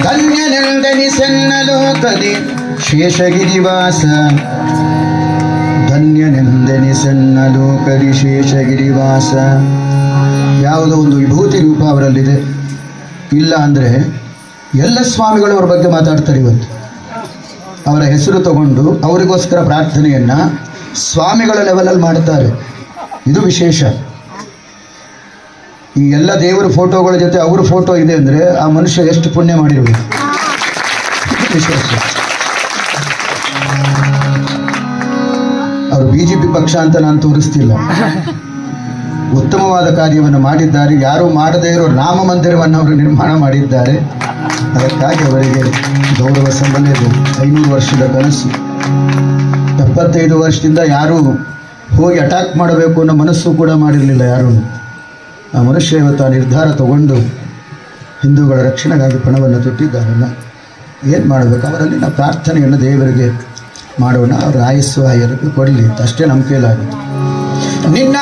ಧನ್ಯನೆಂದೆನಿಸೆನ್ನಲೋಕದಿ ಶೇಷಗಿರಿವಾಸ ಧನ್ಯನೆಂದೆನಿಸೆನ್ನಲೋಕದಿ ಶೇಷಗಿರಿವಾಸ. ಯಾವುದೋ ಒಂದು ವಿಭೂತಿ ರೂಪ ಅವರಲ್ಲಿದೆ. ಇಲ್ಲ ಅಂದರೆ ಎಲ್ಲ ಸ್ವಾಮಿಗಳು ಅವರ ಬಗ್ಗೆ ಮಾತಾಡ್ತಾರೆ. ಇವತ್ತು ಅವರ ಹೆಸರು ತಗೊಂಡು ಅವರಿಗೋಸ್ಕರ ಪ್ರಾರ್ಥನೆಯನ್ನು ಸ್ವಾಮಿಗಳ ಲೆವೆಲಲ್ಲಿ ಮಾಡ್ತಾರೆ. ಇದು ವಿಶೇಷ. ಈ ಎಲ್ಲ ದೇವರ ಫೋಟೋಗಳ ಜೊತೆ ಅವ್ರ ಫೋಟೋ ಇದೆ ಅಂದರೆ ಆ ಮನುಷ್ಯ ಎಷ್ಟು ಪುಣ್ಯ ಮಾಡಿರ್ಬೇಕು. ವಿಶೇಷ. ಅವರು BJP ಪಕ್ಷ ಅಂತ ನಾನು ತೋರಿಸ್ತಿಲ್ಲ. ಉತ್ತಮವಾದ ಕಾರ್ಯವನ್ನು ಮಾಡಿದ್ದಾರೆ. ಯಾರೂ ಮಾಡದೇ ಇರೋ ರಾಮ ಮಂದಿರವನ್ನು ಅವರು ನಿರ್ಮಾಣ ಮಾಡಿದ್ದಾರೆ. ಅದಕ್ಕಾಗಿ ಅವರಿಗೆ ಗೌರವ ಸಲ್ಲಲೇದು. 500 ವರ್ಷದ ಕನಸು. 75 ವರ್ಷದಿಂದ ಯಾರೂ ಹೋಗಿ ಅಟ್ಯಾಕ್ ಮಾಡಬೇಕು ಅನ್ನೋ ಮನಸ್ಸು ಕೂಡ ಮಾಡಿರಲಿಲ್ಲ ಯಾರೂ. ಆ ಮನುಷ್ಯ ಇವತ್ತು ಆ ನಿರ್ಧಾರ ತಗೊಂಡು ಹಿಂದೂಗಳ ರಕ್ಷಣೆಗಾಗಿ ಪಣವನ್ನು ತೊಟ್ಟಿದ್ದಾರಲ್ಲ. ಏನು ಮಾಡಬೇಕು? ಅವರಲ್ಲಿ ನಾವು ಪ್ರಾರ್ಥನೆಯನ್ನು ದೇವರಿಗೆ ಮಾಡೋಣ. ಅವರು ಆಯಸ್ಸು ಆಯರಿಗೆ ಕೊಡಲಿ ಅಂತ ಅಷ್ಟೇ ನಮ್ಮ ಕೈಲಾಗುತ್ತೆ. ನಿನ್ನ